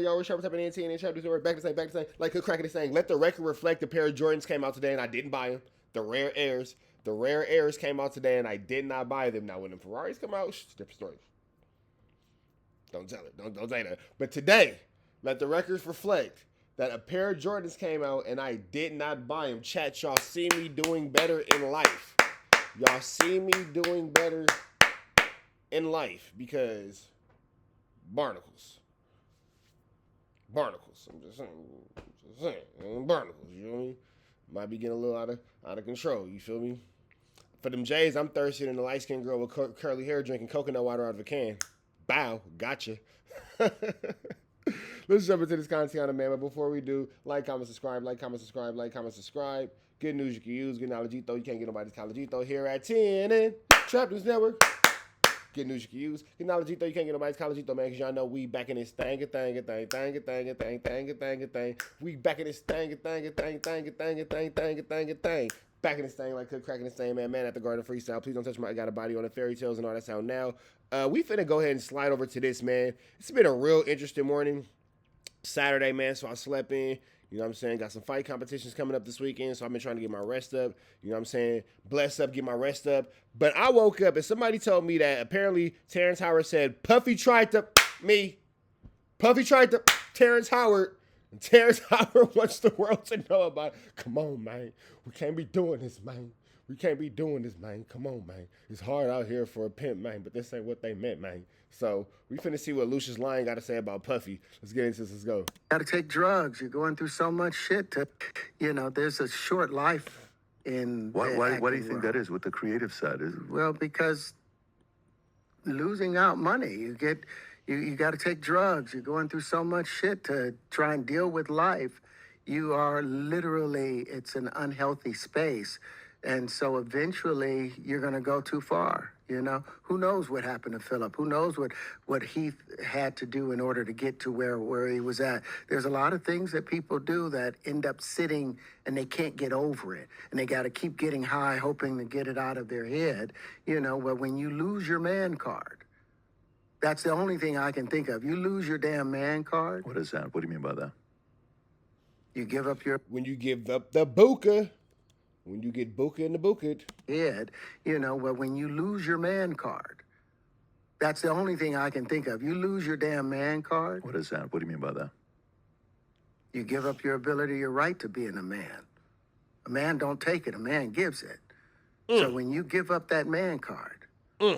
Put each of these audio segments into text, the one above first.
y'all were sharp type of NT and chapters were back to say, like Cook Cracker is saying, let the record reflect the pair of Jordans came out today and I didn't buy them. The rare airs came out today and I did not buy them. Now when the Ferraris come out, different story. Don't tell it. Don't say that. But today, let the records reflect that a pair of Jordans came out and I did not buy them. Chat, y'all see me doing better in life. Y'all see me doing better in life because barnacles. I'm just saying. Barnacles, you know what I mean? Might be getting a little out of control, you feel me? For them J's, I'm thirsty than the light-skinned girl with curly hair drinking coconut water out of a can. Bow, gotcha. Let's jump into this content, man. But before we do, like, comment, subscribe. Good news you can use. Good knowledge, though. You can't get nobody's college, though. Here at 10 and Trap News Network. Good news you can use. Good knowledge, though. You can't get nobody's college, though, man. Because y'all know we back in this thing. We back in this thing. Back in this thing like Cook Cracking this thing, man at the Garden Freestyle. Please don't touch my I got a body on the fairy tales and all that sound now. We finna go ahead and slide over to this, man. It's been a real interesting morning. Saturday, man, so I slept in. You know what I'm saying? Got some fight competitions coming up this weekend, so I've been trying to get my rest up. You know what I'm saying? Bless up, get my rest up. But I woke up and somebody told me that apparently Terrence Howard said, Puffy tried to Terrence Howard. And Terrence Howard wants the world to know about it. Come on, man. We can't be doing this, man. Come on, man. It's hard out here for a pimp, man, but this ain't what they meant, man. So we finna see what Lucius Lyon got to say about Puffy. Let's get into this. Let's go. Got to take drugs. You're going through so much shit. There's a short life in. Why do you think that is with the creative side? Well, because losing out money, you got to take drugs. You're going through so much shit to try and deal with life. You are literally, it's an unhealthy space. And so eventually you're going to go too far, Who knows what happened to Philip? Who knows what he had to do in order to get to where he was at? There's a lot of things that people do that end up sitting and they can't get over it. And they got to keep getting high, hoping to get it out of their head. Well, when you lose your man card, that's the only thing I can think of. You lose your damn man card. What is that? What do you mean by that? You give up your... When you give up the Booka. When you get Booka in the Booked. Well, when you lose your man card, that's the only thing I can think of. You lose your damn man card. What is that? What do you mean by that? You give up your ability, your right to being a man. A man don't take it. A man gives it. So when you give up that man card,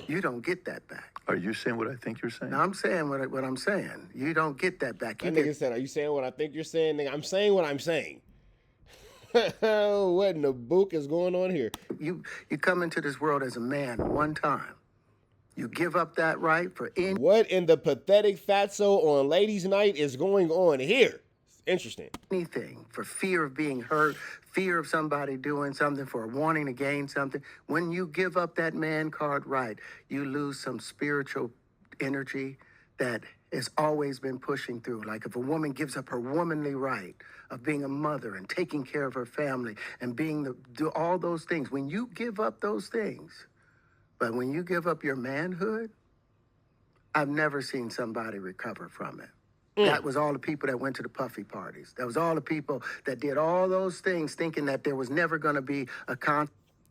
you don't get that back. Are you saying what I think you're saying? No, I'm saying what I'm saying. You don't get that back. That nigga said, are you saying what I think you're saying? Nigga, I'm saying what I'm saying. What in the book is going on here? You come into this world as a man one time. You give up that right for any... What in the pathetic fatso on ladies' night is going on here? It's interesting. Anything for fear of being hurt, fear of somebody doing something, for wanting to gain something. When you give up that man card right, you lose some spiritual energy that has always been pushing through. Like if a woman gives up her womanly right of being a mother and taking care of her family and do all those things, when you give up those things, but when you give up your manhood, I've never seen somebody recover from it. That was all the people that went to the Puffy parties. That was all the people that did all those things thinking that there was never going to be a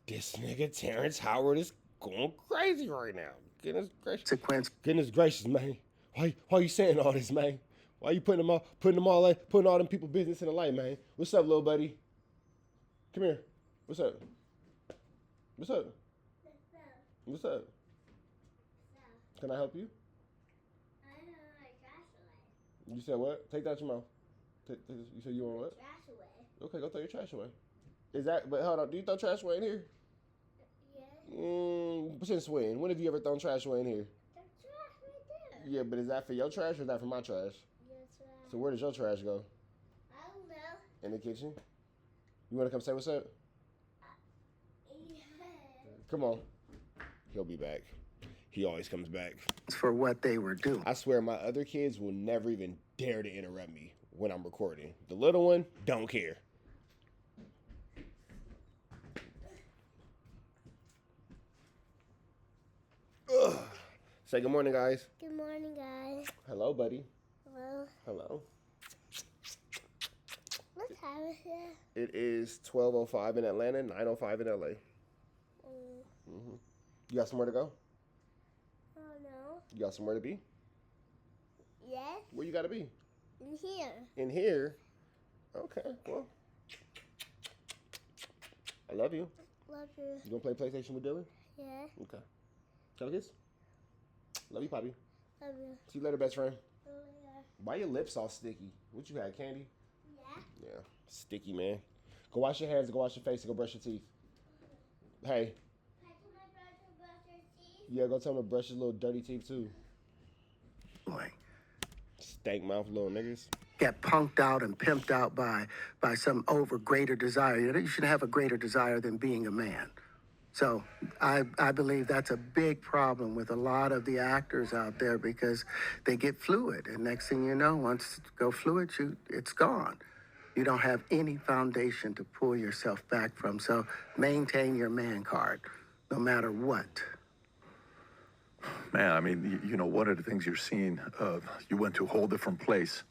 This nigga Terrence Howard is going crazy right now. consequence. Goodness gracious, man. Why you saying all this, man? Why you putting all them people business in the light, man? What's up, little buddy? Come here. What's up? Can I help you? You said what? Take that out your mouth. You said you want what? Trash away. Okay, go throw your trash away. But hold on, do you throw trash away in here? Yeah. Since when have you ever thrown trash away in here? The trash right there. Yeah, but is that for your trash or is that for my trash? Your trash. So where does your trash go? I don't know. In the kitchen? You want to come say what's up? Yeah. Come on. He'll be back. He always comes back. For what they were doing. I swear my other kids will never even dare to interrupt me when I'm recording. The little one, don't care. Ugh. Say good morning, guys. Good morning, guys. Hello, buddy. Hello. Hello. What time is it? It is 12:05 in Atlanta, 9:05 in LA. You got somewhere to go? Oh no. You got somewhere to be? Yes. Where you got to be? In here. In here? Okay, well. I love you. Love you. You gonna play PlayStation with Dylan? Yeah. Okay. Can I kiss? Love you, Poppy. Love you. See you later, best friend. Oh, yeah. Why your lips all sticky? What you had, candy? Yeah. Yeah, sticky, man. Go wash your hands, go wash your face, and go brush your teeth. Hey, Can I tell my brother to brush your teeth? yeah, go tell him to brush his little dirty teeth, too. Boy, Stank mouth little niggas. get punked out and pimped out by some over greater desire. You shouldn't have a greater desire than being a man. So I believe that's a big problem with a lot of the actors out there because they get fluid. And next thing you know, once you go fluid, it's gone. You don't have any foundation to pull yourself back from. So maintain your man card, no matter what. Man, I mean, you know, one of the things you're seeing, you went to a whole different place.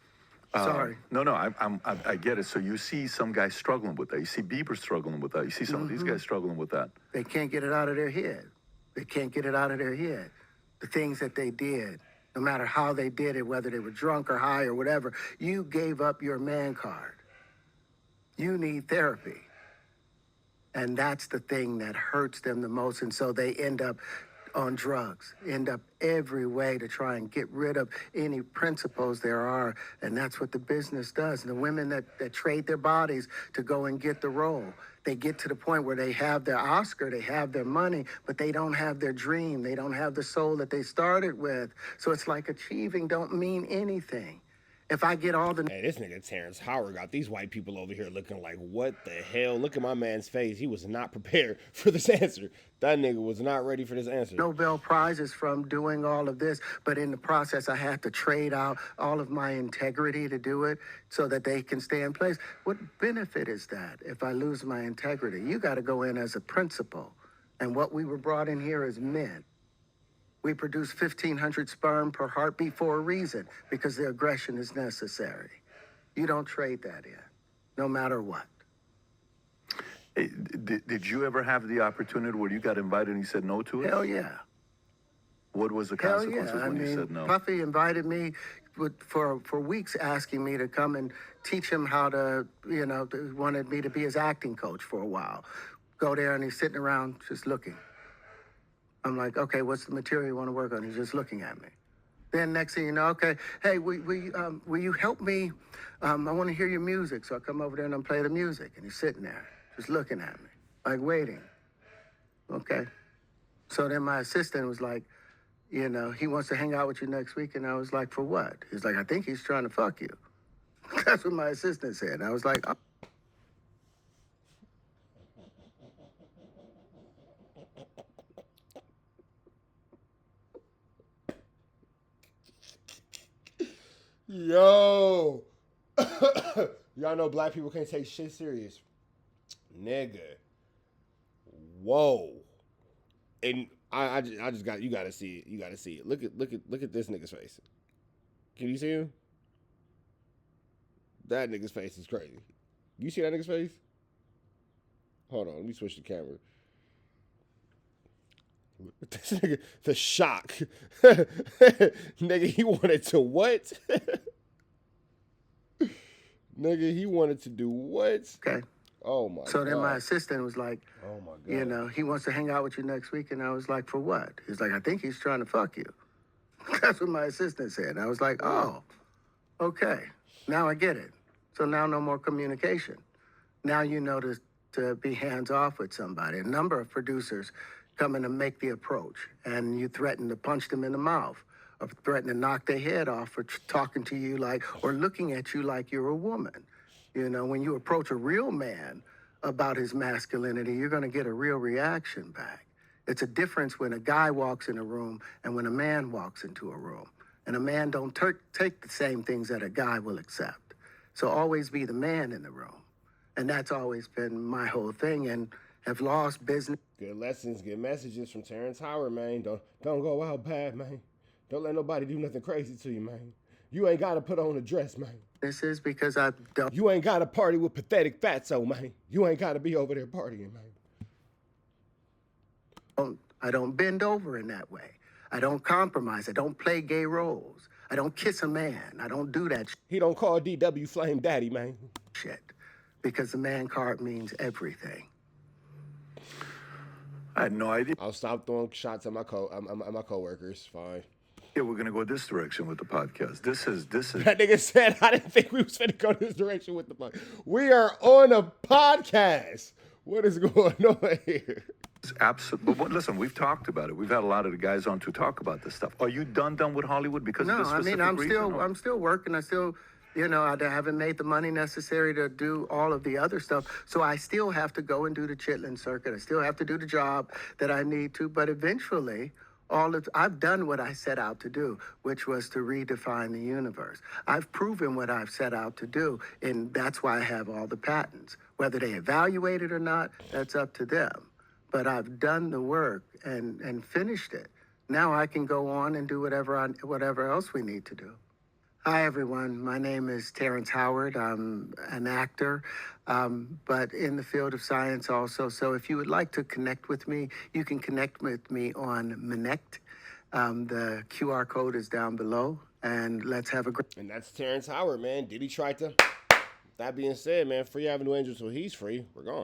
Sorry. No, I get it. So you see some guys struggling with that. You see Bieber struggling with that. You see some of these guys struggling with that. They can't get it out of their head. They can't get it out of their head. The things that they did, no matter how they did it, whether they were drunk or high or whatever, you gave up your man card. You need therapy. And that's the thing that hurts them the most. And so they end up on drugs, end up every way to try and get rid of any principles there are. And that's what the business does. And the women that trade their bodies to go and get the role, they get to the point where they have their Oscar, they have their money, but they don't have their dream. They don't have the soul that they started with. So it's like achieving don't mean anything. If I get all the... Hey, this nigga Terrence Howard got these white people over here looking like, what the hell? Look at my man's face. He was not prepared for this answer. That nigga was not ready for this answer. Nobel Prizes from doing all of this, but in the process, I had to trade out all of my integrity to do it so that they can stay in place. What benefit is that if I lose my integrity? You got to go in as a principal. And what we were brought in here as men. We produce 1,500 sperm per heartbeat for a reason, because the aggression is necessary. You don't trade that in, no matter what. Hey, did you ever have the opportunity where you got invited and you said no to it? Hell yeah. What was the Hell consequences yeah. when you said no? Puffy invited me for weeks, asking me to come and teach him how to, wanted me to be his acting coach for a while. Go there and he's sitting around just looking. I'm like, okay, what's the material you want to work on? He's just looking at me. Then next thing you know, okay, hey, will you help me? I want to hear your music. So I come over there and I play the music. And he's sitting there, just looking at me, like waiting. Okay. So then my assistant was like, he wants to hang out with you next week. And I was like, for what? He's like, I think he's trying to fuck you. That's what my assistant said. And I was like, oh. Yo. Y'all know black people can't take shit serious. Nigga. Whoa. And I just got, you gotta see it. You gotta see it. Look at this nigga's face. Can you see him? That nigga's face is crazy. You see that nigga's face? Hold on, let me switch the camera. This nigga, the shock. Nigga, he wanted to what? Nigga, he wanted to do what? Okay. Oh my God. So then my assistant was like, oh my God. he wants to hang out with you next week. And I was like, for what? He's like, I think he's trying to fuck you. That's what my assistant said. And I was like, oh, okay. Now I get it. So now no more communication. Now you know to be hands off with somebody. A number of producers come in and make the approach, and you threaten to punch them in the mouth, or threaten to knock their head off for talking to you like, or looking at you like you're a woman. When you approach a real man about his masculinity, you're going to get a real reaction back. It's a difference when a guy walks in a room and when a man walks into a room. And a man don't take the same things that a guy will accept. So always be the man in the room. And that's always been my whole thing, and have lost business. Good lessons, good messages from Terrence Howard, man. Don't go out bad, man. Don't let nobody do nothing crazy to you, man. You ain't got to put on a dress, man. This is because I You ain't got to party with pathetic fatso, man. You ain't got to be over there partying, man. I don't bend over in that way. I don't compromise. I don't play gay roles. I don't kiss a man. I don't do that He don't call DW Flame Daddy, man. shit. Because the man card means everything. I had no idea. I'll stop throwing shots at my coworkers. Fine. Yeah, we're gonna go this direction with the podcast. This is That nigga said I didn't think we was finna go this direction with the podcast. We are on a podcast. What is going on here? absolute. But listen, we've talked about it. We've had a lot of the guys on to talk about this stuff. Are you done with Hollywood because No, of this I specific mean, I'm reason, or? still working. I still, I haven't made the money necessary to do all of the other stuff. So I still have to go and do the chitlin circuit. I still have to do the job that I need to. But eventually, I've done what I set out to do, which was to redefine the universe. I've proven what I've set out to do, and that's why I have all the patents. Whether they evaluate it or not, that's up to them. But I've done the work and finished it. Now I can go on and do whatever else we need to do. Hi, everyone. My name is Terrance Howard. I'm an actor, but in the field of science also. So if you would like to connect with me, you can connect with me on Minect. The QR code is down below, and let's have a great... And that's Terrance Howard, man. Diddy tried to... That being said, man, Free Avenue Angel, so he's free. We're gone.